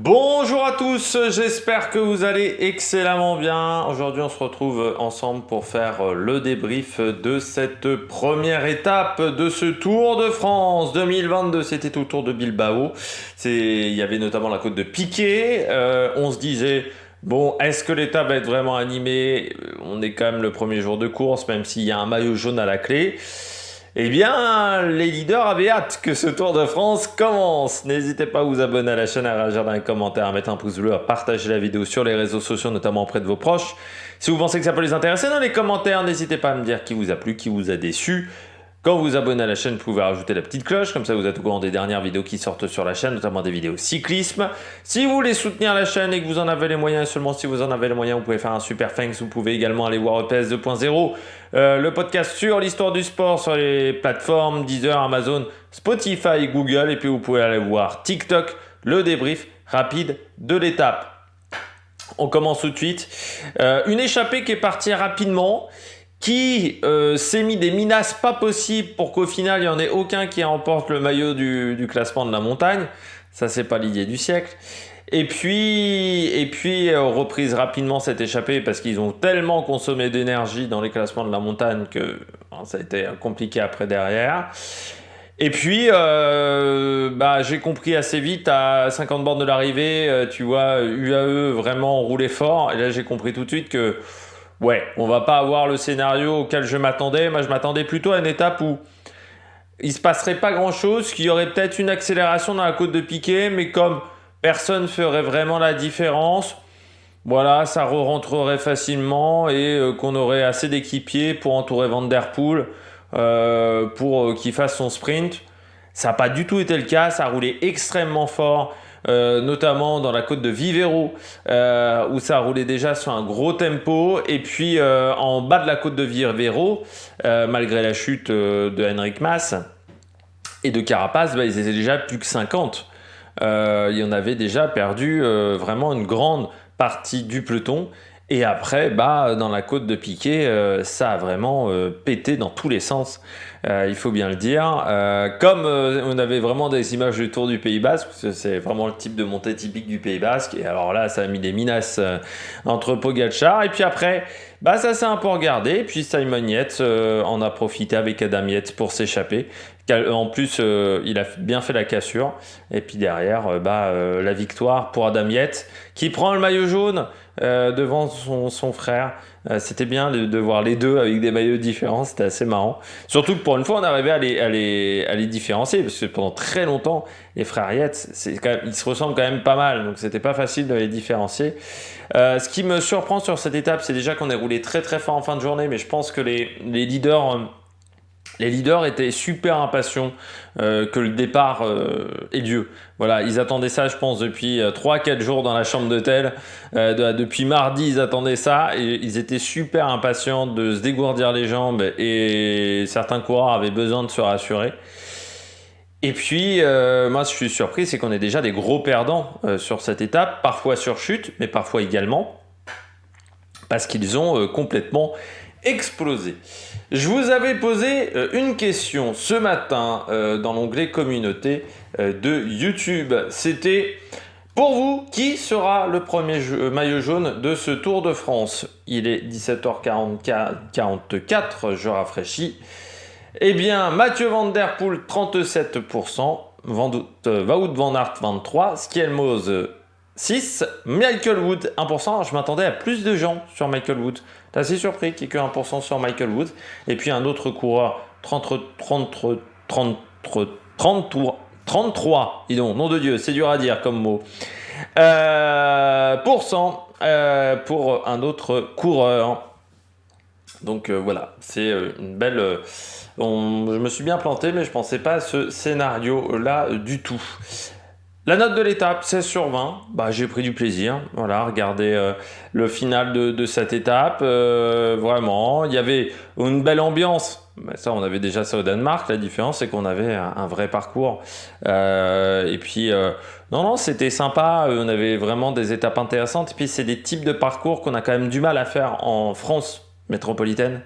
Bonjour à tous, j'espère que vous allez excellemment bien. Aujourd'hui, on se retrouve ensemble pour faire le débrief de cette première étape de ce Tour de France 2022. C'était au Tour de Bilbao. Il y avait notamment la côte de Piquet. On se disait, bon, est-ce que l'étape va être vraiment animée? On est quand même le premier jour de course, même s'il y a un maillot jaune à la clé. Eh bien, les leaders avaient hâte que ce Tour de France commence. N'hésitez pas à vous abonner à la chaîne, à réagir dans les commentaires, à mettre un pouce bleu, à partager la vidéo sur les réseaux sociaux, notamment auprès de vos proches. Si vous pensez que ça peut les intéresser, dans les commentaires, n'hésitez pas à me dire qui vous a plu, qui vous a déçu. Quand vous vous abonnez à la chaîne, vous pouvez rajouter la petite cloche, comme ça vous êtes au courant des dernières vidéos qui sortent sur la chaîne, notamment des vidéos cyclisme. Si vous voulez soutenir la chaîne et que vous en avez les moyens, et seulement si vous en avez les moyens, vous pouvez faire un super thanks. Vous pouvez également aller voir EPS 2.0, le podcast sur l'histoire du sport sur les plateformes Deezer, Amazon, Spotify, Google. Et puis vous pouvez aller voir TikTok, le débrief rapide de l'étape. On commence tout de suite. Une échappée qui est partie rapidement, qui s'est mis des menaces pas possibles pour qu'au final il n'y en ait aucun qui remporte le maillot du classement de la montagne. Ça, c'est pas l'idée du siècle. Et puis reprise rapidement cette échappée parce qu'ils ont tellement consommé d'énergie dans les classements de la montagne que ça a été compliqué après derrière. Et puis, j'ai compris assez vite, à 50 bornes de l'arrivée, tu vois, UAE vraiment roulait fort. Et là, j'ai compris tout de suite que, ouais, on va pas avoir le scénario auquel je m'attendais. Moi, je m'attendais plutôt à une étape où il se passerait pas grand-chose, qu'il y aurait peut-être une accélération dans la côte de Piquet, mais comme personne ferait vraiment la différence, voilà, ça re-rentrerait facilement et qu'on aurait assez d'équipiers pour entourer Van Der Poel pour qu'il fasse son sprint. Ça n'a pas du tout été le cas, ça a roulé extrêmement fort, notamment dans la côte de Vivero, où ça a roulé déjà sur un gros tempo. Et puis en bas de la côte de Vivero, malgré la chute de Henrik Mas et de Carapaz, ils étaient déjà plus que 50. Il y en avait déjà perdu vraiment une grande partie du peloton. Et après, dans la côte de Piquet, ça a vraiment pété dans tous les sens, il faut bien le dire. Comme on avait vraiment des images du Tour du Pays Basque, parce que c'est vraiment le type de montée typique du Pays Basque, et alors là, ça a mis des menaces entre Pogačar, et puis après, ça s'est un peu regardé, et puis Simon Yates en a profité avec Adam Yates pour s'échapper. En plus, il a bien fait la cassure, et puis derrière, la victoire pour Adam Yates, qui prend le maillot jaune devant son frère. C'était bien de voir les deux avec des maillots différents, c'était assez marrant. Surtout que pour une fois, on arrivait à les différencier, parce que pendant très longtemps, les frères Yates, ils se ressemblent quand même pas mal, donc c'était pas facile de les différencier. Ce qui me surprend sur cette étape, c'est déjà qu'on est roulé très très fort en fin de journée, mais je pense que les leaders étaient super impatients que le départ ait lieu. Voilà, ils attendaient ça, je pense, depuis 3-4 jours dans la chambre d'hôtel. Depuis mardi, ils attendaient ça et ils étaient super impatients de se dégourdir les jambes et certains coureurs avaient besoin de se rassurer. Et puis, moi, je suis surpris, c'est qu'on est déjà des gros perdants sur cette étape, parfois sur chute, mais parfois également parce qu'ils ont complètement explosé. Je vous avais posé une question ce matin dans l'onglet communauté de YouTube. C'était, pour vous, qui sera le premier maillot jaune de ce Tour de France? Il est 17h44, je rafraîchis. Eh bien, Mathieu Van Der Poel, 37%, Wout van Aert, 23%, Skelmose, 6%, Michael Woods, 1%. Alors, je m'attendais à plus de gens sur Michael Woods. T'es assez surpris qu'il n'y ait que 1% sur Michael Woods. Et puis un autre coureur, 33, dis donc, nom de Dieu, c'est dur à dire comme mot. Pour un autre coureur. Donc voilà, c'est une belle... je me suis bien planté, mais je ne pensais pas à ce scénario-là du tout. La note de l'étape, 16 sur 20. J'ai pris du plaisir. Voilà, regardez le final de cette étape. Vraiment, il y avait une belle ambiance. Ça, on avait déjà ça au Danemark. La différence, c'est qu'on avait un vrai parcours. Et puis, non, c'était sympa. On avait vraiment des étapes intéressantes. Et puis, c'est des types de parcours qu'on a quand même du mal à faire en France métropolitaine.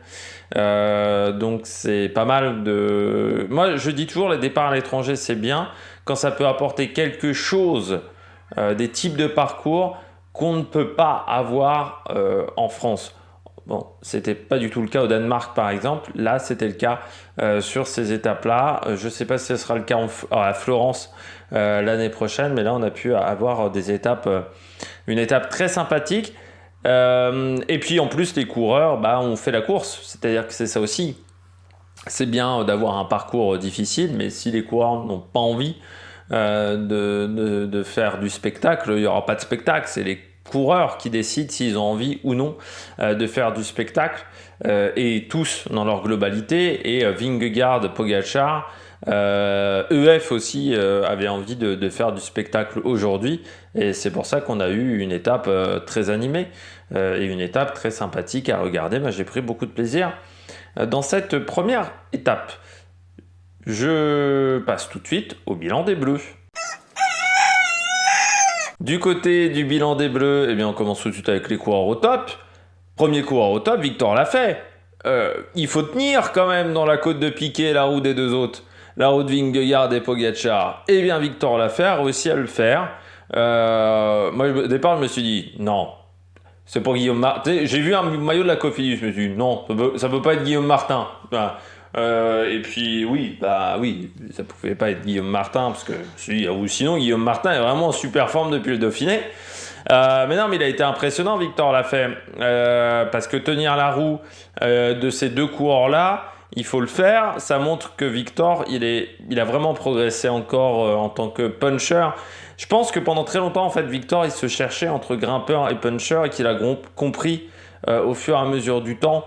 Donc, c'est pas mal de... Moi, je dis toujours, les départs à l'étranger, c'est bien. Quand ça peut apporter quelque chose des types de parcours qu'on ne peut pas avoir en France. Bon, c'était pas du tout le cas au Danemark par exemple. Là, c'était le cas sur ces étapes-là. Je ne sais pas si ce sera le cas à Florence l'année prochaine, mais là, on a pu avoir des étapes, une étape très sympathique. Et puis en plus, les coureurs, ont fait la course. C'est-à-dire que c'est ça aussi. C'est bien d'avoir un parcours difficile, mais si les coureurs n'ont pas envie de faire du spectacle, il n'y aura pas de spectacle. C'est les coureurs qui décident s'ils ont envie ou non de faire du spectacle, et tous dans leur globalité, et Vingegaard, Pogačar, EF aussi avait envie de faire du spectacle aujourd'hui, et c'est pour ça qu'on a eu une étape très animée et une étape très sympathique à regarder. Moi, j'ai pris beaucoup de plaisir dans cette première étape. Je passe tout de suite au bilan des Bleus. Du côté du bilan des Bleus, eh bien on commence tout de suite avec les coureurs au top. Premier coureur au top, Victor l'a fait. Il faut tenir quand même dans la côte de Piquet la roue des deux autres. La roue de Vingegaard et Pogačar. Eh bien Victor l'a fait, a réussi à le faire. Moi au départ je me suis dit non. C'est pour Guillaume Martin. J'ai vu un maillot de la Cofidis, je me suis dit non, ça peut pas être Guillaume Martin. Et puis oui, ça pouvait pas être Guillaume Martin, parce que ou sinon Guillaume Martin est vraiment en super forme depuis le Dauphiné. Mais non, mais il a été impressionnant, Victor l'a fait, parce que tenir la roue de ces deux coureurs-là, il faut le faire. Ça montre que Victor, il a vraiment progressé encore en tant que puncher. Je pense que pendant très longtemps, en fait, Victor, il se cherchait entre grimpeur et puncher, et qu'il a compris au fur et à mesure du temps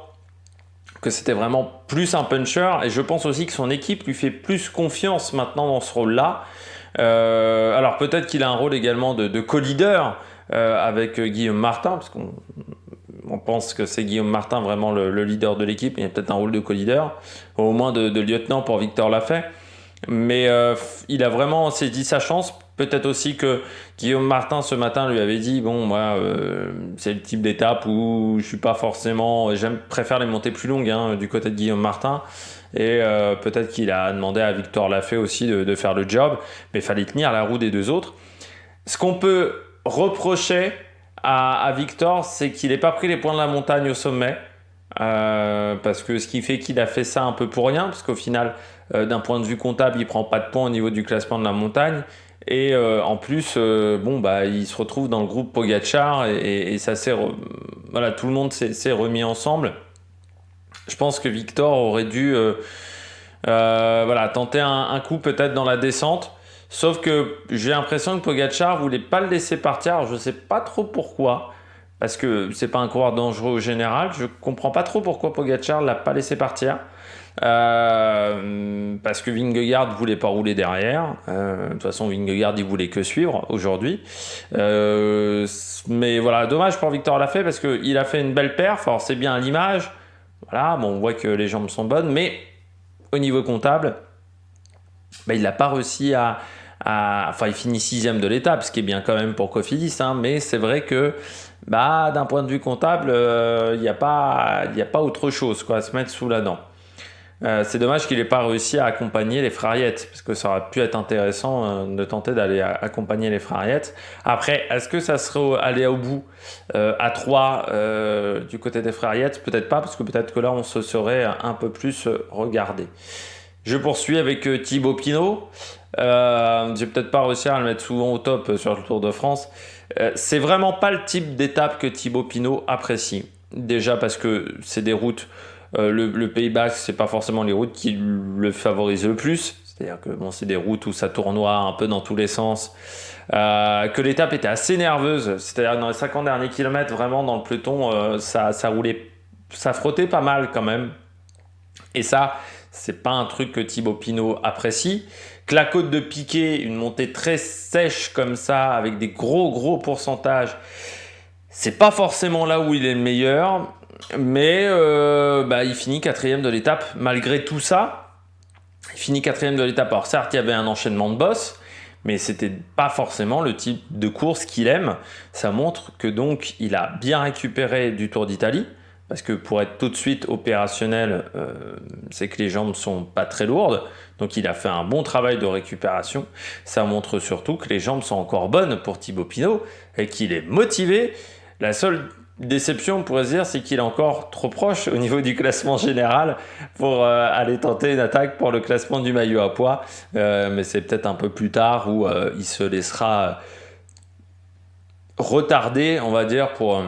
que c'était vraiment plus un puncher, et je pense aussi que son équipe lui fait plus confiance maintenant dans ce rôle-là. Alors peut-être qu'il a un rôle également de co-leader avec Guillaume Martin, parce qu'on pense que c'est Guillaume Martin vraiment le leader de l'équipe. Il y a peut-être un rôle de co-leader, au moins de lieutenant pour Victor Lafay. Mais il a vraiment saisi sa chance. Peut-être aussi que Guillaume Martin ce matin lui avait dit bon, moi c'est le type d'étape où je suis pas forcément, préfère les montées plus longues du côté de Guillaume Martin, et peut-être qu'il a demandé à Victor Lafay aussi de faire le job, mais il fallait tenir la roue des deux autres. Ce qu'on peut reprocher à Victor, c'est qu'il n'ait pas pris les points de la montagne au sommet, parce que ce qui fait qu'il a fait ça un peu pour rien, parce qu'au final d'un point de vue comptable il prend pas de points au niveau du classement de la montagne. Et en plus, il se retrouve dans le groupe Pogačar, et ça voilà, tout le monde s'est remis ensemble. Je pense que Victor aurait dû tenter un coup peut-être dans la descente. Sauf que j'ai l'impression que Pogačar voulait pas le laisser partir. Alors, je sais pas trop pourquoi, parce que c'est pas un coureur dangereux au général. Je comprends pas trop pourquoi Pogačar l'a pas laissé partir. Parce que Vingegaard voulait pas rouler derrière. De toute façon, Vingegaard il voulait que suivre aujourd'hui. Mais voilà, dommage pour Victor Lafay, parce qu'il a fait une belle perf. Alors c'est bien à l'image. Voilà, bon, on voit que les jambes sont bonnes, mais au niveau comptable, il n'a pas réussi enfin, il finit 6ème de l'étape, ce qui est bien quand même pour Cofidis, mais c'est vrai que d'un point de vue comptable, il n'y a pas autre chose à se mettre sous la dent. C'est dommage qu'il n'ait pas réussi à accompagner les Frariettes, parce que ça aurait pu être intéressant de tenter d'aller accompagner les Frariettes. Après, est-ce que ça serait aller au bout à 3 du côté des Frariettes? Peut-être pas, parce que peut-être que là on se serait un peu plus regardé. Je poursuis avec Thibaut Pinot. J'ai peut-être pas réussi à le mettre souvent au top sur le Tour de France. C'est vraiment pas le type d'étape que Thibaut Pinot apprécie. Déjà parce que c'est des routes, le Pays Basque, c'est pas forcément les routes qui le favorisent le plus. C'est-à-dire que c'est des routes où ça tournoie un peu dans tous les sens. Que l'étape était assez nerveuse. C'est-à-dire dans les 50 derniers kilomètres, vraiment dans le peloton, ça roulait, ça frottait pas mal quand même. Et ça, c'est pas un truc que Thibaut Pinot apprécie. Que la côte de Piquet, une montée très sèche comme ça, avec des gros pourcentages, c'est pas forcément là où il est le meilleur. Mais il finit 4ème de l'étape malgré tout ça. Il finit 4ème de l'étape. Alors certes, il y avait un enchaînement de bosses, mais c'était pas forcément le type de course qu'il aime. Ça montre que donc il a bien récupéré du Tour d'Italie, parce que pour être tout de suite opérationnel, c'est que les jambes sont pas très lourdes. Donc il a fait un bon travail de récupération. Ça montre surtout que les jambes sont encore bonnes pour Thibaut Pinot et qu'il est motivé. La seule déception, on pourrait se dire, c'est qu'il est encore trop proche au niveau du classement général pour aller tenter une attaque pour le classement du maillot à poids. Mais c'est peut-être un peu plus tard où il se laissera retarder, on va dire, pour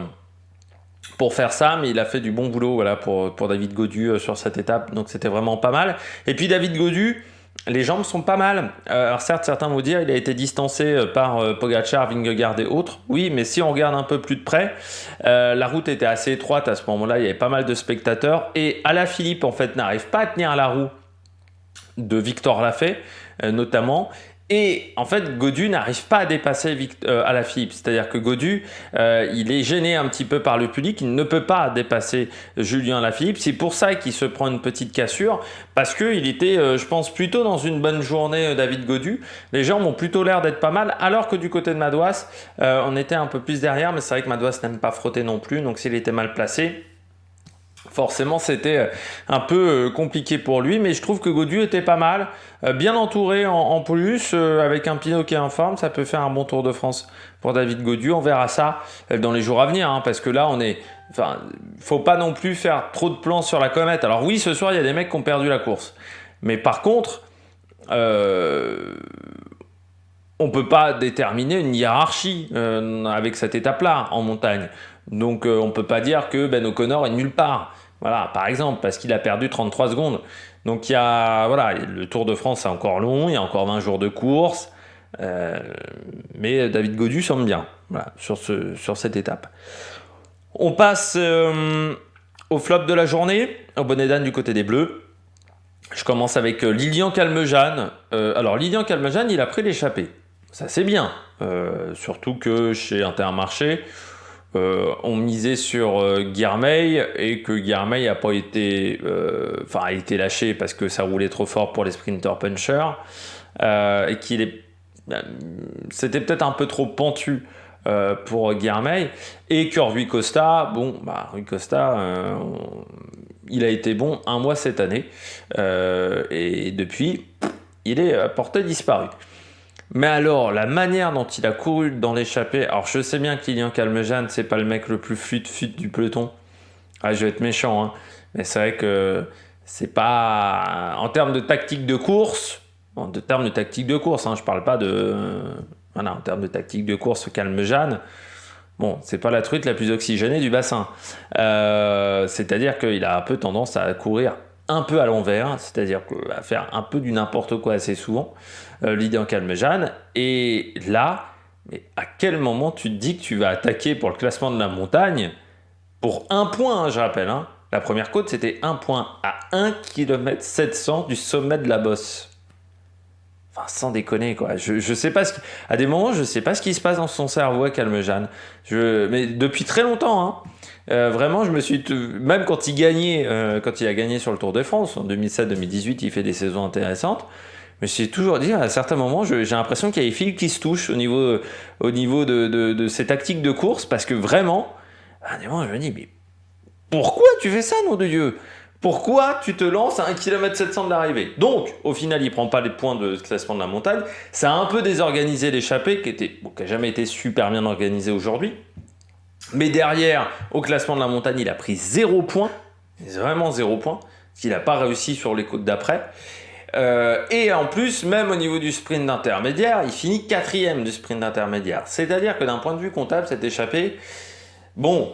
faire ça, mais il a fait du bon boulot voilà, pour David Gaudu sur cette étape, donc c'était vraiment pas mal. Et puis David Gaudu, les jambes sont pas mal. Alors certes, certains vont dire il a été distancé par Pogacar, Vingegaard et autres. Oui, mais si on regarde un peu plus de près, la route était assez étroite à ce moment-là, il y avait pas mal de spectateurs. Et Alaphilippe, en fait, n'arrive pas à tenir la roue de Victor Lafay, notamment. Et en fait, Gaudu n'arrive pas à dépasser Alaphilippe. C'est-à-dire que Gaudu, il est gêné un petit peu par le public. Il ne peut pas dépasser Julien Alaphilippe. C'est pour ça qu'il se prend une petite cassure. Parce qu'il était, je pense, plutôt dans une bonne journée, David Gaudu. Les jambes ont plutôt l'air d'être pas mal. Alors que du côté de Madouas, on était un peu plus derrière. Mais c'est vrai que Madouas n'aime pas frotter non plus. Donc s'il était mal placé, forcément, c'était un peu compliqué pour lui, mais je trouve que Gaudu était pas mal, bien entouré en plus, avec un Pinot qui est en forme, ça peut faire un bon Tour de France pour David Gaudu. On verra ça dans les jours à venir, hein, parce que là, faut pas non plus faire trop de plans sur la comète. Alors oui, ce soir, il y a des mecs qui ont perdu la course, mais par contre, on peut pas déterminer une hiérarchie avec cette étape-là en montagne. Donc on peut pas dire que Ben O'Connor est nulle part. Voilà, par exemple, parce qu'il a perdu 33 secondes. Donc le Tour de France c'est encore long, il y a encore 20 jours de course. Mais David Gaudu semble bien sur cette étape. On passe au flop de la journée, au bonnet d'âne du côté des Bleus. Je commence avec Lilian Calmejane. Alors Lilian Calmejane, il a pris l'échappée. Ça c'est bien, surtout que chez Intermarché, on misait sur Guermeil et que Guermeil a été lâché parce que ça roulait trop fort pour les sprinter punchers et c'était peut-être un peu trop pentu pour Guermeil et que Rui Costa, Rui Costa, il a été bon un mois cette année et depuis il est à portée disparue. Mais alors, la manière dont il a couru dans l'échappée, alors je sais bien que Lilian Calmejane, c'est pas le mec le plus fut du peloton. Ah, je vais être méchant, hein. Mais c'est vrai que c'est pas... En termes de tactique de course, hein, je parle pas de... en termes de tactique de course, Calmejane, c'est pas la truite la plus oxygénée du bassin. C'est-à-dire qu'il a un peu tendance à courir un peu à l'envers, c'est-à-dire à faire un peu du n'importe quoi assez souvent, Lilian Calmejane. Et là, mais à quel moment tu te dis que tu vas attaquer pour le classement de la montagne pour 1 point, hein, je rappelle. Hein. La première côte, c'était 1 point à 1 km 700 du sommet de la Bosse. Enfin, sans déconner, quoi. Je sais pas à des moments, je sais pas ce qui se passe dans son cerveau à Calmejane. Mais depuis très longtemps, hein. Vraiment, je me suis... Même quand il a gagné sur le Tour de France, en 2007-2018, il fait des saisons intéressantes. Mais j'ai toujours dit, à certains moments, j'ai l'impression qu'il y a des fils qui se touchent au niveau de ses tactiques de course, parce que vraiment, à des moments, je me dis, mais pourquoi tu fais ça, nom de Dieu ? Pourquoi tu te lances à 1 km 700 de l'arrivée ? Donc, au final, il ne prend pas les points de classement de la montagne. Ça a un peu désorganisé l'échappée, qui n'a jamais été super bien organisée aujourd'hui. Mais derrière, au classement de la montagne, il a pris 0 points. Vraiment 0 points. Parce qu'il n'a pas réussi sur les côtes d'après. Et en plus, même au niveau du sprint d'intermédiaire, il finit 4e du sprint d'intermédiaire. C'est-à-dire que d'un point de vue comptable, cette échappée,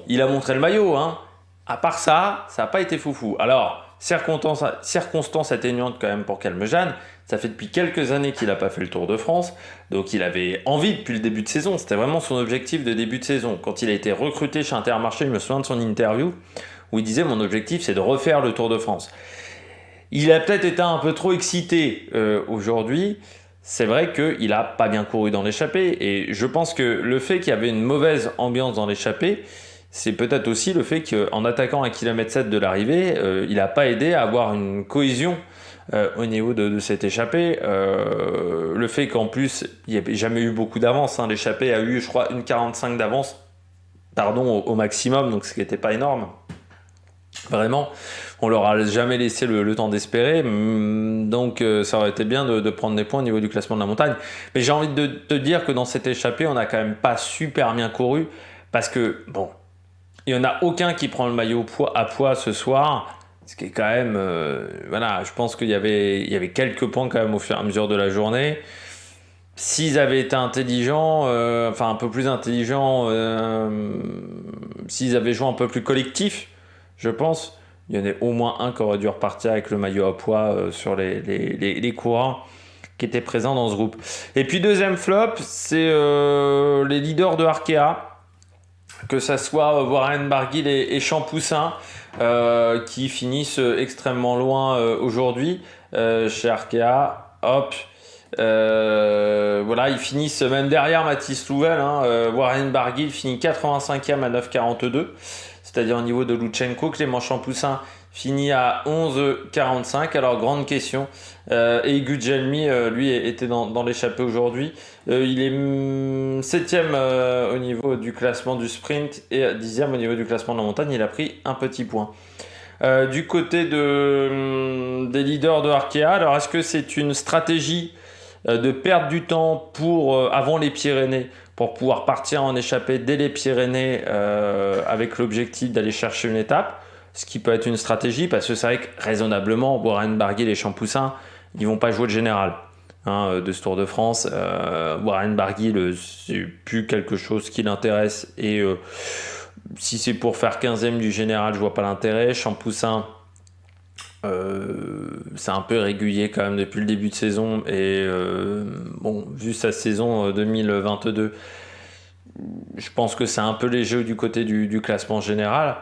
il a montré le maillot, hein. À part ça, ça n'a pas été foufou. Alors, circonstance atténuante quand même pour Calmejane, ça fait depuis quelques années qu'il n'a pas fait le Tour de France, donc il avait envie depuis le début de saison, c'était vraiment son objectif de début de saison. Quand il a été recruté chez Intermarché, je me souviens de son interview, où il disait « Mon objectif, c'est de refaire le Tour de France ». Il a peut-être été un peu trop excité aujourd'hui. C'est vrai qu'il n'a pas bien couru dans l'échappée, et je pense que le fait qu'il y avait une mauvaise ambiance dans l'échappée, c'est peut-être aussi le fait qu'en attaquant 1 km 7 de l'arrivée, il n'a pas aidé à avoir une cohésion au niveau de cette échappée. Le fait qu'en plus, il n'y avait jamais eu beaucoup d'avance. Hein. L'échappée a eu, je crois, 1,45 d'avance au maximum, donc ce qui n'était pas énorme. Vraiment, on leur a jamais laissé le temps d'espérer, donc ça aurait été bien de prendre des points au niveau du classement de la montagne. Mais j'ai envie de te dire que dans cette échappée, on n'a quand même pas super bien couru, parce que, bon, il n'y en a aucun qui prend le maillot à poids ce soir, ce qui est quand même, voilà, je pense qu'il y avait quelques points quand même au fur et à mesure de la journée. S'ils avaient été intelligents, enfin un peu plus intelligents, s'ils avaient joué un peu plus collectif, je pense, il y en a au moins un qui aurait dû repartir avec le maillot à poids sur les coureurs qui étaient présents dans ce groupe. Et puis deuxième flop, c'est les leaders de Arkea, que ça soit Warren Barguil et Champoussin, qui finissent extrêmement loin aujourd'hui chez Arkea. Hop. Voilà, ils finissent même derrière Mathis Louvel. Warren Barguil finit 85e à 9,42, c'est-à-dire au niveau de Lutsenko. Clément Champoussin finit à 11,45. Alors, grande question. Et Gugelmi, lui, était dans l'échappée aujourd'hui. Il est 7e au niveau du classement du sprint et 10e au niveau du classement de la montagne. Il a pris un petit point. Du côté des leaders de Arkea, alors est-ce que c'est une stratégie de perdre du temps avant les Pyrénées pour pouvoir partir en échappée dès les Pyrénées avec l'objectif d'aller chercher une étape, ce qui peut être une stratégie parce que c'est vrai que raisonnablement Warren Barguil et Champoussin ils vont pas jouer le général de ce Tour de France. Warren Barguil c'est plus quelque chose qui l'intéresse et si c'est pour faire 15e du général je vois pas l'intérêt. Champoussin c'est un peu irrégulier quand même depuis le début de saison et bon, vu sa saison 2022 je pense que c'est un peu léger du côté du classement général,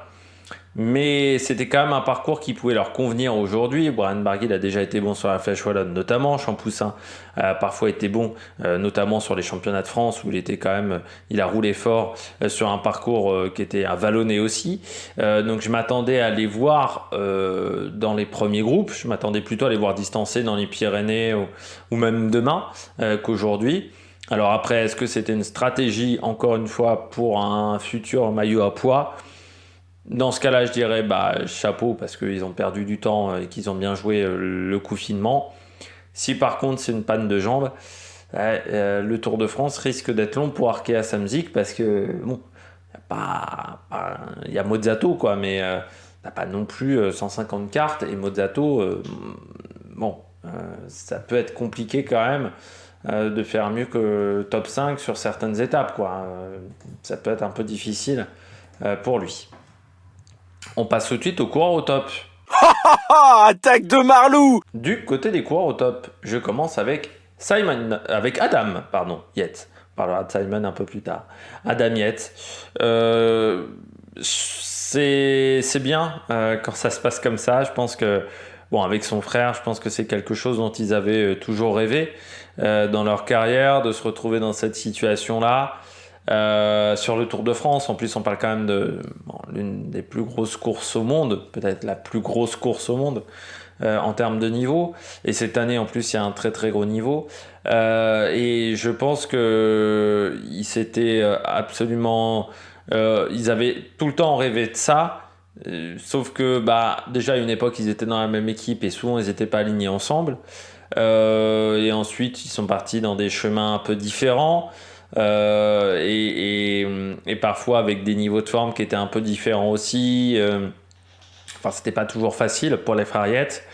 mais c'était quand même un parcours qui pouvait leur convenir aujourd'hui. Warren Barguil a déjà été bon sur la Flèche Wallonne notamment. Champoussin a parfois été bon, notamment sur les championnats de France où il a roulé fort sur un parcours qui était à vallonné aussi. Donc je m'attendais à les voir dans les premiers groupes. Je m'attendais plutôt à les voir distancer dans les Pyrénées ou même demain qu'aujourd'hui. Alors après, est-ce que c'était une stratégie, encore une fois, pour un futur maillot à poids ? Dans ce cas-là, je dirais chapeau parce qu'ils ont perdu du temps et qu'ils ont bien joué le confinement. Si par contre c'est une panne de jambes, le Tour de France risque d'être long pour Arkea Samsic parce que bon, il y a Mozzato quoi, mais t'as pas non plus 150 cartes et Mozzato, ça peut être compliqué quand même de faire mieux que top 5 sur certaines étapes quoi. Ça peut être un peu difficile pour lui. On passe tout de suite aux coureurs au top. Attaque de Marlou. Du côté des coureurs au top, je commence avec Adam Yates. On parlera de Simon un peu plus tard. Adam Yates. C'est bien quand ça se passe comme ça. Je pense que, avec son frère, je pense que c'est quelque chose dont ils avaient toujours rêvé dans leur carrière, de se retrouver dans cette situation-là. Sur le Tour de France, en plus on parle quand même de l'une des plus grosses courses au monde, peut-être la plus grosse course au monde en termes de niveau, et cette année en plus il y a un très très gros niveau et je pense que ils s'étaient absolument ils avaient tout le temps rêvé de ça, sauf que déjà à une époque ils étaient dans la même équipe et souvent ils n'étaient pas alignés ensemble, et ensuite ils sont partis dans des chemins un peu différents. Et parfois avec des niveaux de forme qui étaient un peu différents aussi. C'était pas toujours facile pour les frères Yates.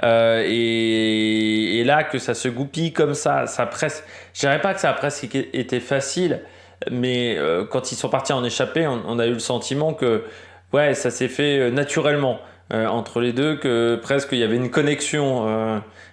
Et là, que ça se goupille comme ça presque. Je dirais pas que ça a presque été facile, mais quand ils sont partis en échappée, on a eu le sentiment que ça s'est fait naturellement entre les deux, que presque il y avait une connexion,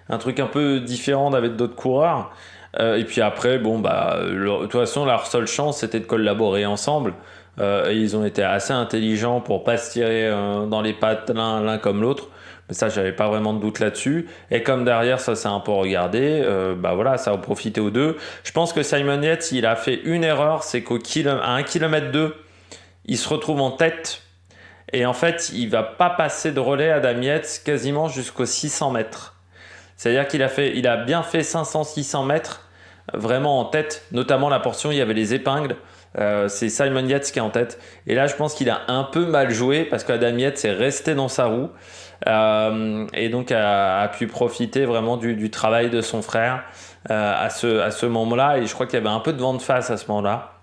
un truc un peu différent avec d'autres coureurs. Et puis après, de toute façon, leur seule chance, c'était de collaborer ensemble. Et ils ont été assez intelligents pour pas se tirer dans les pattes l'un comme l'autre. Mais ça, j'avais pas vraiment de doute là-dessus. Et comme derrière, ça s'est un peu regardé, ça a profité aux deux. Je pense que Simon Yates, il a fait une erreur, c'est qu'à 1 km 2, il se retrouve en tête. Et en fait, il va pas passer de relais à Adam Yates quasiment jusqu'aux 600 mètres. C'est-à-dire qu'il a bien fait 500-600 mètres, vraiment en tête, notamment la portion où il y avait les épingles. C'est Simon Yates qui est en tête. Et là, je pense qu'il a un peu mal joué parce qu'Adam Yates est resté dans sa roue et donc a pu profiter vraiment du travail de son frère à ce moment-là. Et je crois qu'il y avait un peu de vent de face à ce moment-là.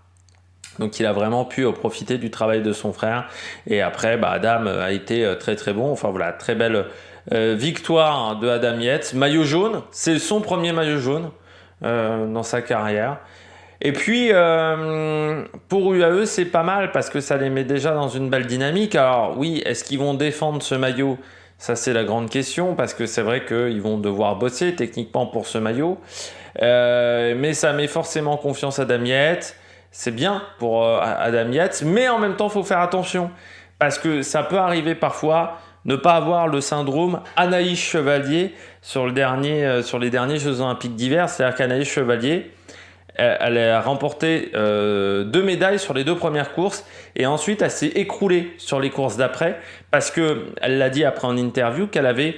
Donc il a vraiment pu profiter du travail de son frère. Et après, Adam a été très très bon. Enfin voilà, très belle victoire de Adam Yates. Maillot jaune, c'est son premier maillot jaune dans sa carrière. Et puis, pour UAE, c'est pas mal parce que ça les met déjà dans une belle dynamique. Alors oui, est-ce qu'ils vont défendre ce maillot ? Ça, c'est la grande question parce que c'est vrai qu'ils vont devoir bosser techniquement pour ce maillot. Mais ça met forcément confiance à Adam Yates. C'est bien pour Adam Yates, mais en même temps, il faut faire attention parce que ça peut arriver parfois ne pas avoir le syndrome Anaïs Chevalier sur les derniers Jeux Olympiques d'hiver. C'est-à-dire qu'Anaïs Chevalier, elle a remporté 2 médailles sur les 2 premières courses et ensuite elle s'est écroulée sur les courses d'après parce qu'elle l'a dit après en interview qu'elle avait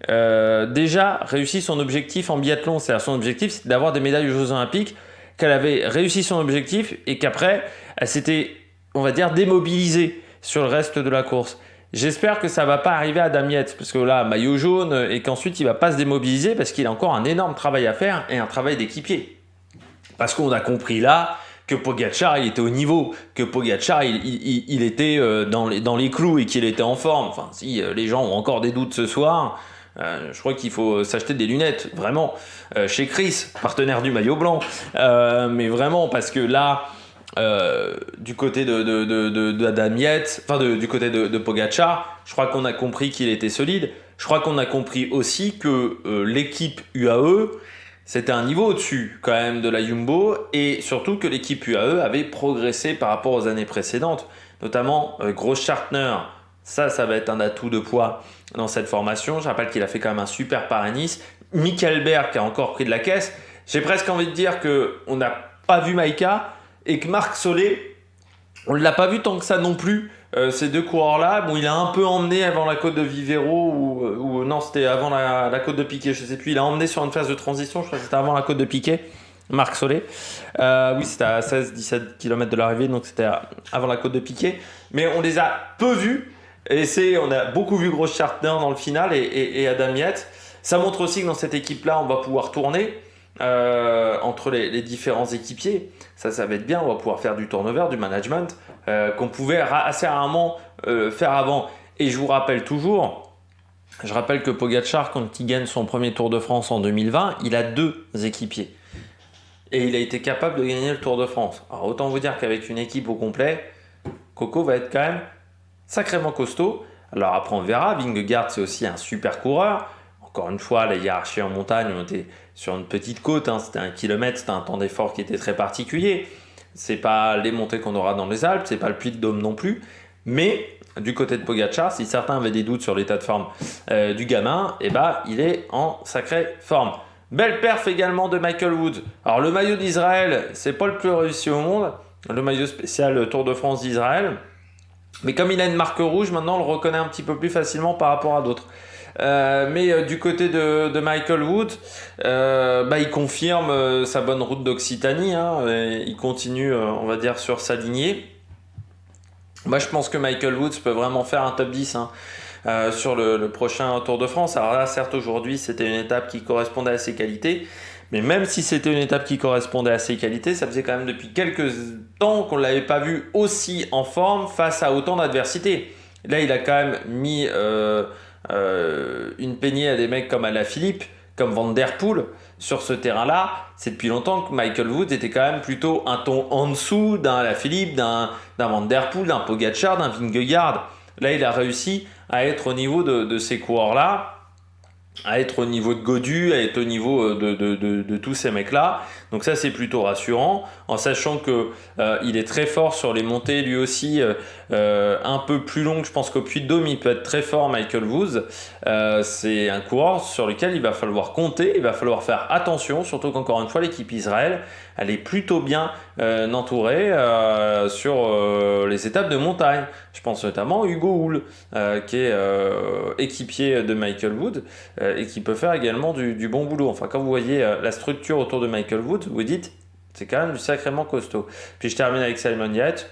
déjà réussi son objectif en biathlon. C'est-à-dire son objectif c'était d'avoir des médailles aux Jeux Olympiques, qu'elle avait réussi son objectif et qu'après elle s'était, on va dire, démobilisée sur le reste de la course. J'espère que ça ne va pas arriver à Adam Yates parce que là, maillot jaune et qu'ensuite il ne va pas se démobiliser parce qu'il a encore un énorme travail à faire et un travail d'équipier. Parce qu'on a compris là que Pogačar il était au niveau, que Pogačar il était dans les clous et qu'il était en forme. Enfin, si les gens ont encore des doutes ce soir, je crois qu'il faut s'acheter des lunettes, vraiment, chez Chris, partenaire du maillot blanc. Mais vraiment, parce que là, du côté d'Adam Yates, enfin du côté de Pogačar, je crois qu'on a compris qu'il était solide. Je crois qu'on a compris aussi que l'équipe UAE, c'était un niveau au-dessus quand même de la Jumbo et surtout que l'équipe UAE avait progressé par rapport aux années précédentes, notamment Großschartner. Ça va être un atout de poids dans cette formation. Je rappelle qu'il a fait quand même un super Paris-Nice. Michael Berg qui a encore pris de la caisse. J'ai presque envie de dire qu'on n'a pas vu Maïka et que Marc Solé, on ne l'a pas vu tant que ça non plus. Ces 2 coureurs-là, bon, il a un peu emmené avant la côte de Vivero ou non, c'était avant la côte de Piquet, je ne sais plus. Il a emmené sur une phase de transition, je crois que c'était avant la côte de Piquet, Marc Solé. Oui, c'était à 16-17 km de l'arrivée, donc c'était avant la côte de Piquet. Mais on les a peu vus. Et on a beaucoup vu Großschartner dans le final et Adam Yates. Ça montre aussi que dans cette équipe-là, on va pouvoir tourner entre les différents équipiers. Ça va être bien, on va pouvoir faire du turnover, du management qu'on pouvait assez rarement faire avant. Et je vous rappelle toujours, que Pogačar, quand il gagne son premier Tour de France en 2020, il a 2 équipiers. Et il a été capable de gagner le Tour de France. Alors autant vous dire qu'avec une équipe au complet, Coco va être quand même sacrément costaud. Alors après on verra, Vingegaard c'est aussi un super coureur. Encore une fois, la hiérarchie en montagne, on était sur une petite côte, c'était 1 kilomètre, c'était un temps d'effort qui était très particulier. C'est pas les montées qu'on aura dans les Alpes, c'est pas le Puy-de-Dôme non plus. Mais du côté de Pogačar, si certains avaient des doutes sur l'état de forme du gamin, il est en sacrée forme. Belle perf également de Michael Woods. Alors le maillot d'Israël, c'est pas le plus réussi au monde, le maillot spécial Tour de France d'Israël. Mais comme il a une marque rouge, maintenant on le reconnaît un petit peu plus facilement par rapport à d'autres. Mais du côté de Michael Woods, il confirme sa bonne route d'Occitanie. Il continue, on va dire, sur sa lignée. Moi, je pense que Michael Woods peut vraiment faire un top 10 sur le prochain Tour de France. Alors là, certes, aujourd'hui, c'était une étape qui correspondait à ses qualités. Mais même si c'était une étape qui correspondait à ses qualités, ça faisait quand même depuis quelques temps qu'on ne l'avait pas vu aussi en forme face à autant d'adversité. Là, il a quand même mis une peignée à des mecs comme Alaphilippe, comme Van Der Poel sur ce terrain-là. C'est depuis longtemps que Michael Woods était quand même plutôt un ton en dessous d'un Alaphilippe, d'un Van Der Poel, d'un Pogačar, d'un Vingegaard. Là, il a réussi à être au niveau de ces coureurs-là, à être au niveau de Gaudu, à être au niveau de tous ces mecs-là. Donc ça, c'est plutôt rassurant, en sachant que il est très fort sur les montées, lui aussi, un peu plus longues. Je pense qu'au Puy-de-Dôme, il peut être très fort, Michael Woods. C'est un coureur sur lequel il va falloir compter, il va falloir faire attention, surtout qu'encore une fois, l'équipe Israël, elle est plutôt bien entourée sur les étapes de montagne. Je pense notamment à Hugo Hull, qui est équipier de Michael Woods et qui peut faire également du bon boulot. Enfin, quand vous voyez la structure autour de Michael Woods, vous dites C'est quand même du sacrément costaud. Puis je termine avec Simon Yates.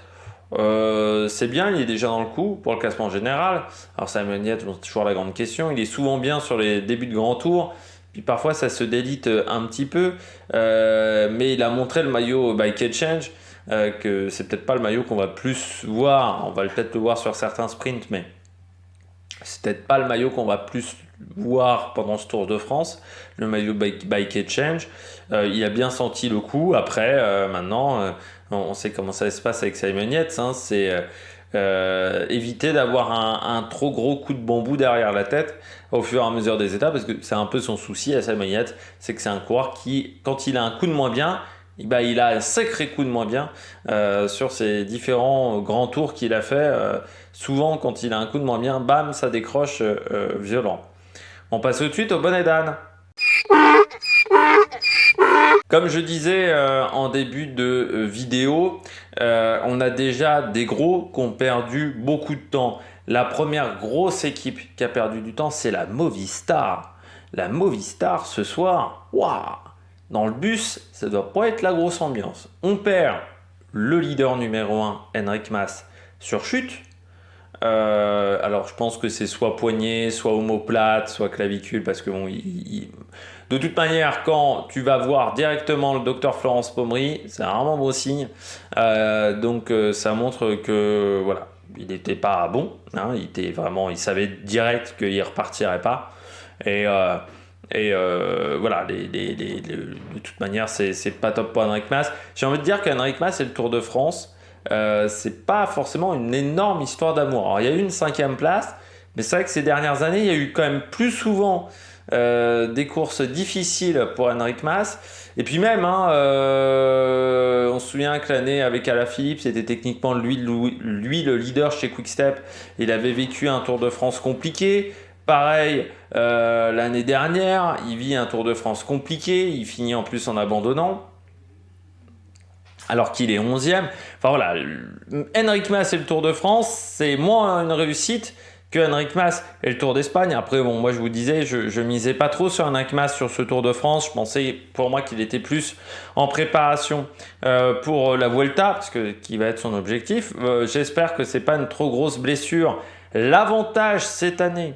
C'est bien, il est déjà dans le coup pour le classement général. Alors Simon Yates, c'est toujours la grande question. Il est souvent bien sur les débuts de grand tour. Puis parfois ça se délite un petit peu. Mais il a montré le maillot Bike Exchange. Que c'est peut-être pas le maillot qu'on va plus voir. On va peut-être le voir sur certains sprints, mais c'est peut-être pas le maillot qu'on va plus voir pendant ce Tour de France, le maillot Bike Exchange. Il a bien senti le coup. Après, maintenant, on sait comment ça se passe avec Simon Yates. Hein, c'est éviter d'avoir un trop gros coup de bambou derrière la tête au fur et à mesure des étapes, parce que c'est un peu son souci à Simon Yates, c'est que c'est un coureur qui, quand il a un coup de moins bien, il a un sacré coup de moins bien sur ses différents grands tours qu'il a fait. Souvent, quand il a un coup de moins bien, bam, ça décroche violent. On passe tout de suite au bonnet d'âne. Comme je disais en début de vidéo, on a déjà des gros qui ont perdu beaucoup de temps. La première grosse équipe qui a perdu du temps, c'est la Movistar. La Movistar, ce soir, waouh! Dans le bus, ça doit pas être la grosse ambiance. On perd le leader numéro 1, Enric Mas, sur chute. Alors je pense que c'est soit poignet, soit omoplate, soit clavicule, parce que bon, de toute manière, quand tu vas voir directement le docteur Florence Pommery, c'est rarement bon signe. Donc ça montre que voilà, il n'était pas bon. Hein, il savait direct qu'il repartirait pas. Et voilà, de toute manière, c'est pas top pour Enric Mas. J'ai envie de dire qu'Enric Mas, c'est le Tour de France. C'est pas forcément une énorme histoire d'amour. Alors, il y a eu une 5e place, mais c'est vrai que ces dernières années, il y a eu quand même plus souvent des courses difficiles pour Enric Mas. Et puis même, hein, on se souvient que l'année avec Alaphilippe, c'était techniquement lui le leader chez Quick-Step. Il avait vécu un Tour de France compliqué. Pareil, l'année dernière, il vit un Tour de France compliqué, il finit en plus en abandonnant, alors qu'il est 11e. Enfin voilà, Enric Mas et le Tour de France, c'est moins une réussite que Enric Mas et le Tour d'Espagne. Après, bon, moi je vous disais, je misais pas trop sur Enric Mas sur ce Tour de France. Je pensais pour moi qu'il était plus en préparation pour la Vuelta, parce que qui va être son objectif. J'espère que c'est pas une trop grosse blessure. L'avantage cette année,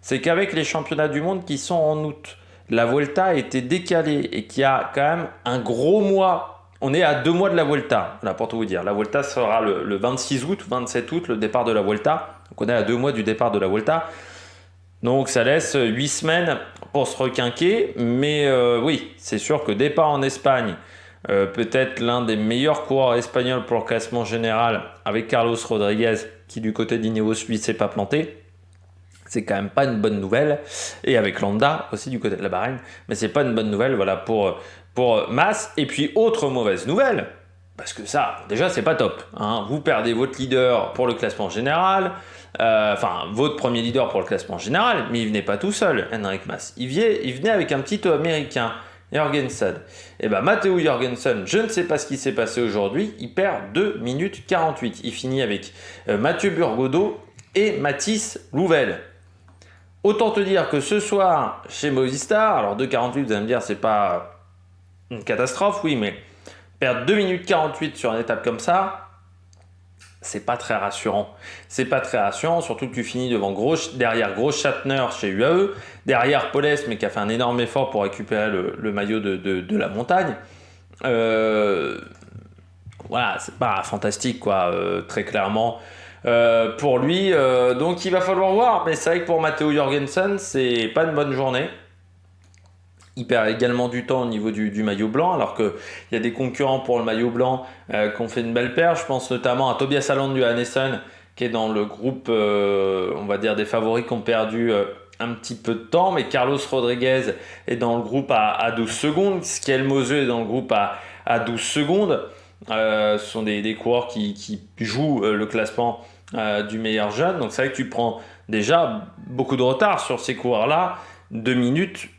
c'est qu'avec les championnats du monde qui sont en août, la Vuelta a été décalée et qu'il y a quand même un gros mois. On est à 2 mois de la Vuelta, voilà, pour tout vous dire. La Vuelta sera le 26 août, 27 août, le départ de la Vuelta. Donc on est à 2 mois du départ de la Vuelta. Donc ça laisse 8 semaines pour se requinquer. Mais oui, c'est sûr que départ en Espagne, peut-être l'un des meilleurs coureurs espagnols pour le classement général, avec Carlos Rodriguez, qui du côté d'Ineos, lui, s'est pas planté. C'est quand même pas une bonne nouvelle. Et avec Landa aussi du côté de la Bahreïn. Mais c'est pas une bonne nouvelle, voilà, pour Mas. Et puis, autre mauvaise nouvelle, parce que ça, déjà, c'est pas top. Hein. Vous perdez votre leader pour le classement général. Enfin, votre premier leader pour le classement général. Mais il venait pas tout seul, Enric Mas. Il venait avec un petit américain, Jorgensen. Et ben, Matteo Jorgensen, je ne sais pas ce qui s'est passé aujourd'hui. Il perd 2 minutes 48. Il finit avec Mathieu Burgodeau et Mathis Louvel. Autant te dire que ce soir, chez Movistar, alors 2,48, vous allez me dire, c'est pas une catastrophe, oui, mais perdre 2 minutes 48 sur une étape comme ça, c'est pas très rassurant. C'est pas très rassurant, surtout que tu finis derrière Großschartner chez UAE, derrière Poles, mais qui a fait un énorme effort pour récupérer le maillot de la montagne. Voilà, c'est pas fantastique, quoi, très clairement. Pour lui, donc il va falloir voir, mais c'est vrai que pour Matteo Jorgensen, c'est pas une bonne journée. Il perd également du temps au niveau du maillot blanc, alors qu'il y a des concurrents pour le maillot blanc qui ont fait une belle paire. Je pense notamment à Tobias Aland du Johannessen, qui est dans le groupe, on va dire, des favoris qui ont perdu un petit peu de temps, mais Carlos Rodriguez est dans le groupe à 12 secondes, Skiel Moseux est dans le groupe à 12 secondes. Ce sont des coureurs qui jouent le classement du meilleur jeune. Donc c'est vrai que tu prends déjà beaucoup de retard sur ces coureurs-là. 2 minutes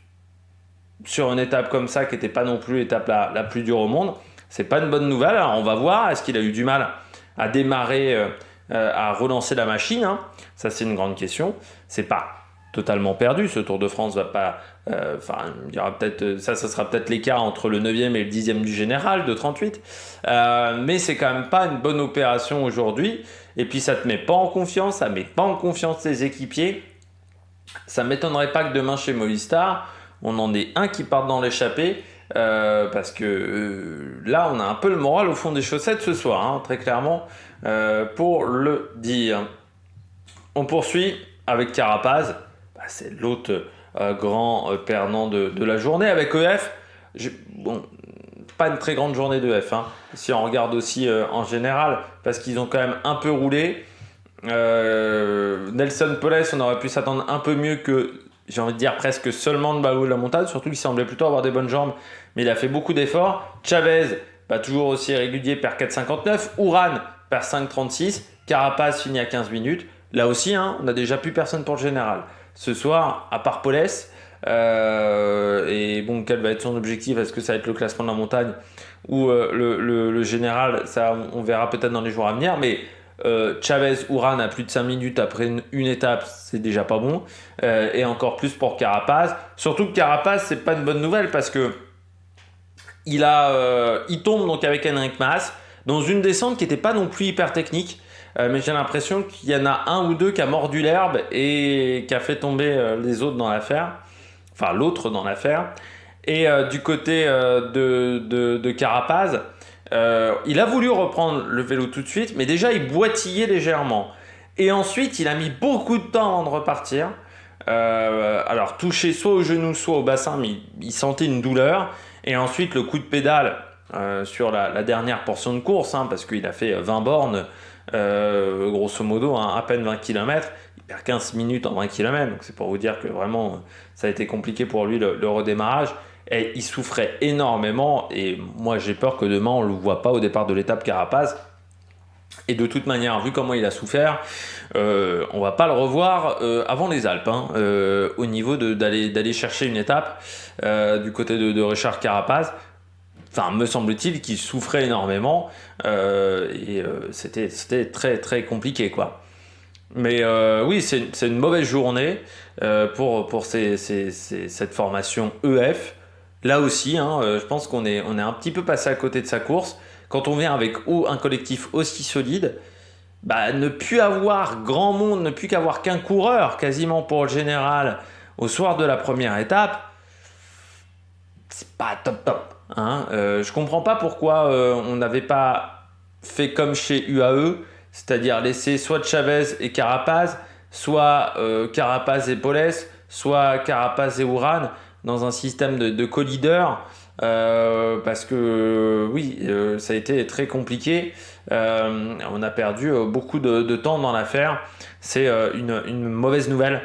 sur une étape comme ça qui n'était pas non plus l'étape la plus dure au monde. C'est pas une bonne nouvelle. Alors on va voir, est-ce qu'il a eu du mal à démarrer, à relancer la machine, hein. Ça c'est une grande question. C'est pas totalement perdu. Ce Tour de France va pas... il y aura peut-être... Ça sera peut-être l'écart entre le 9e et le 10e du général de 38. Mais c'est quand même pas une bonne opération aujourd'hui. Et puis ça te met pas en confiance, ça met pas en confiance tes équipiers. Ça m'étonnerait pas que demain chez Movistar, on en ait un qui parte dans l'échappée. Parce que là, on a un peu le moral au fond des chaussettes ce soir, hein, très clairement, pour le dire. On poursuit avec Carapaz. C'est l'autre grand perdant de la journée. Avec EF, pas une très grande journée d'EF, hein, si on regarde aussi en général, parce qu'ils ont quand même un peu roulé. Nelson Poles, on aurait pu s'attendre un peu mieux que, j'ai envie de dire, presque seulement de Baou de la Montagne, surtout qu'il semblait plutôt avoir des bonnes jambes, mais il a fait beaucoup d'efforts. Chavez, toujours aussi régulier, perd 4,59. Uran perd 5,36. Carapaz finit à 15 minutes. Là aussi, hein, on n'a déjà plus personne pour le général. Ce soir, à part Poles, et bon, quel va être son objectif? Est-ce que ça va être le classement de la montagne ou le général? Ça, on verra peut-être dans les jours à venir, mais Chavez, Uran a plus de 5 minutes après une étape, c'est déjà pas bon, et encore plus pour Carapaz. Surtout que Carapaz, c'est pas une bonne nouvelle parce que il tombe donc avec Henrik Mas dans une descente qui n'était pas non plus hyper technique, mais j'ai l'impression qu'il y en a un ou deux qui a mordu l'herbe et qui a fait tomber les autres dans l'affaire, enfin l'autre dans l'affaire. Et du côté de Carapaz, il a voulu reprendre le vélo tout de suite, mais déjà il boitillait légèrement. Et ensuite, il a mis beaucoup de temps avant de repartir. Alors touché soit au genou, soit au bassin, mais il sentait une douleur. Et ensuite, le coup de pédale sur la dernière portion de course, hein, parce qu'il a fait 20 bornes, grosso modo, hein, à peine 20 km. Il perd 15 minutes en 20 km, donc c'est pour vous dire que vraiment, ça a été compliqué pour lui le redémarrage. Et il souffrait énormément, et moi j'ai peur que demain on ne le voit pas au départ de l'étape Carapaz. Et de toute manière, vu comment il a souffert, on va pas le revoir avant les Alpes, hein, au niveau d'aller chercher une étape du côté de Richard Carapaz. Enfin, me semble-t-il qu'il souffrait énormément et c'était très très compliqué, quoi. Mais oui, c'est une mauvaise journée pour cette formation EF. Là aussi, hein, je pense qu'on est un petit peu passé à côté de sa course. Quand on vient avec un collectif aussi solide, ne plus avoir grand monde, ne plus qu'avoir qu'un coureur quasiment pour le général au soir de la première étape, c'est pas top. Hein. Je comprends pas pourquoi on n'avait pas fait comme chez UAE, c'est-à-dire laisser soit Chavez et Carapaz, soit Carapaz et Poles, soit Carapaz et Uran dans un système de co-leader. Parce que oui, ça a été très compliqué. On a perdu beaucoup de temps dans l'affaire. C'est une mauvaise nouvelle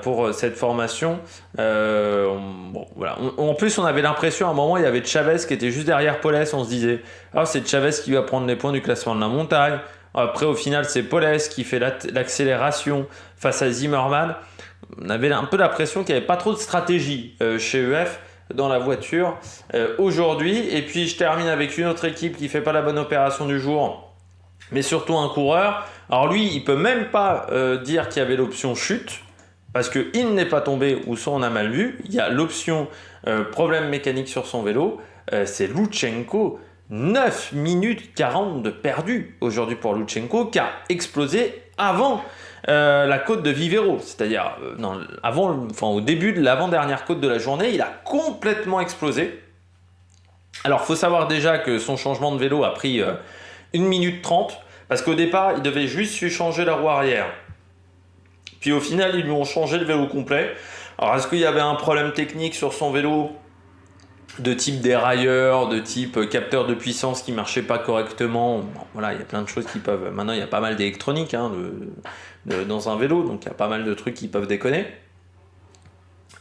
pour cette formation. Voilà. En plus, on avait l'impression à un moment, il y avait Chavez qui était juste derrière Poles. On se disait, c'est Chavez qui va prendre les points du classement de la montagne. Après, au final, c'est Poles qui fait l'accélération face à Zimmermann. On avait un peu l'impression qu'il n'y avait pas trop de stratégie chez EF dans la voiture aujourd'hui. Et puis je termine avec une autre équipe qui fait pas la bonne opération du jour, mais surtout un coureur. Alors lui, il peut même pas dire qu'il y avait l'option chute, parce qu'il n'est pas tombé ou soit on a mal vu. Il y a l'option problème mécanique sur son vélo. C'est Lutsenko. 9 minutes 40 de perdu aujourd'hui pour Lutsenko, qui a explosé avant la côte de Vivero, c'est-à-dire au début de l'avant-dernière côte de la journée, il a complètement explosé. Alors il faut savoir déjà que son changement de vélo a pris 1 minute 30, parce qu'au départ il devait juste lui changer la roue arrière, puis au final ils lui ont changé le vélo complet. Alors est-ce qu'il y avait un problème technique sur son vélo de type dérailleur, de type capteur de puissance qui marchait pas correctement? Voilà, il y a plein de choses qui peuvent... Maintenant, il y a pas mal d'électronique dans un vélo, donc il y a pas mal de trucs qui peuvent déconner.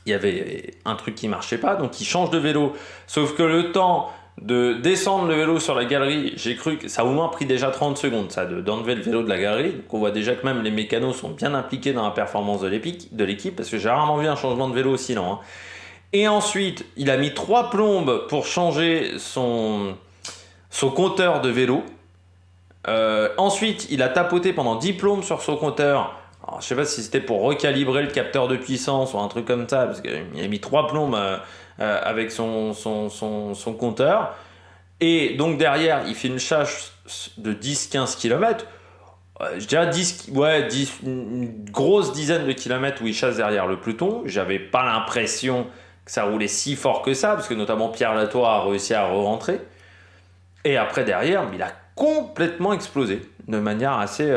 Il y avait un truc qui marchait pas, donc il change de vélo. Sauf que le temps de descendre le vélo sur la galerie, j'ai cru que ça a au moins pris déjà 30 secondes, ça, d'enlever le vélo de la galerie. Donc on voit déjà que même les mécanos sont bien impliqués dans la performance de l'équipe, parce que j'ai rarement vu un changement de vélo aussi lent. Hein. Et ensuite, il a mis 3 plombes pour changer son compteur de vélo. Ensuite, il a tapoté pendant 10 plombes sur son compteur. Alors, je sais pas si c'était pour recalibrer le capteur de puissance ou un truc comme ça, parce qu'il a mis 3 plombes avec son compteur. Et donc derrière, il fait une chasse de 10-15 km. Je dirais une grosse dizaine de kilomètres où il chasse derrière le peloton. J'avais pas l'impression que ça roulait si fort que ça, parce que notamment Pierre Latour a réussi à re-rentrer. Et après derrière, il a complètement explosé de manière assez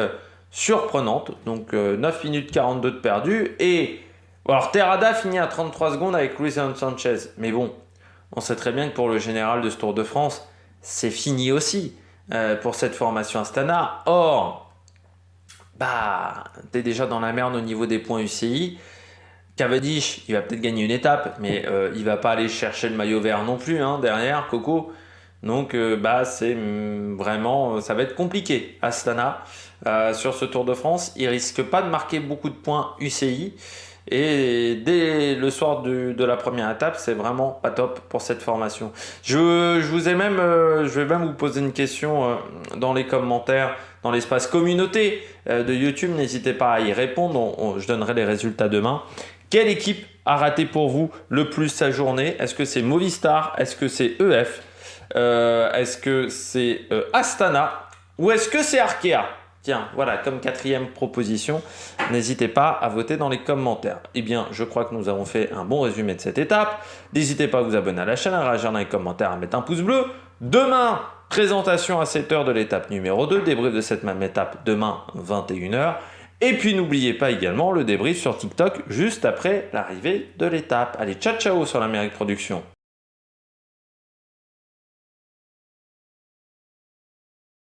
surprenante. Donc 9 minutes 42 de perdu. Et alors Terrada finit à 33 secondes avec Luis Sanchez. Mais bon, on sait très bien que pour le général de ce Tour de France, c'est fini aussi pour cette formation Astana. Or, t'es déjà dans la merde au niveau des points UCI. Cavendish, il va peut-être gagner une étape, mais il va pas aller chercher le maillot vert non plus derrière, Coco. Donc c'est vraiment, ça va être compliqué. Astana sur ce Tour de France, il risque pas de marquer beaucoup de points UCI. Et dès le soir de la première étape, c'est vraiment pas top pour cette formation. Je vais même vous poser une question dans les commentaires, dans l'espace communauté de YouTube. N'hésitez pas à y répondre. Je donnerai les résultats demain. Quelle équipe a raté pour vous le plus sa journée? Est-ce que c'est Movistar? Est-ce que c'est EF? Est-ce que c'est Astana? Ou est-ce que c'est Arkea? Tiens, voilà, comme quatrième proposition, n'hésitez pas à voter dans les commentaires. Eh bien, je crois que nous avons fait un bon résumé de cette étape. N'hésitez pas à vous abonner à la chaîne, à réagir dans les commentaires, à mettre un pouce bleu. Demain, présentation à 7h de l'étape numéro 2, débrief de cette même étape demain, 21h. Et puis, n'oubliez pas également le débrief sur TikTok juste après l'arrivée de l'étape. Allez, ciao, ciao sur l'Amérique Production.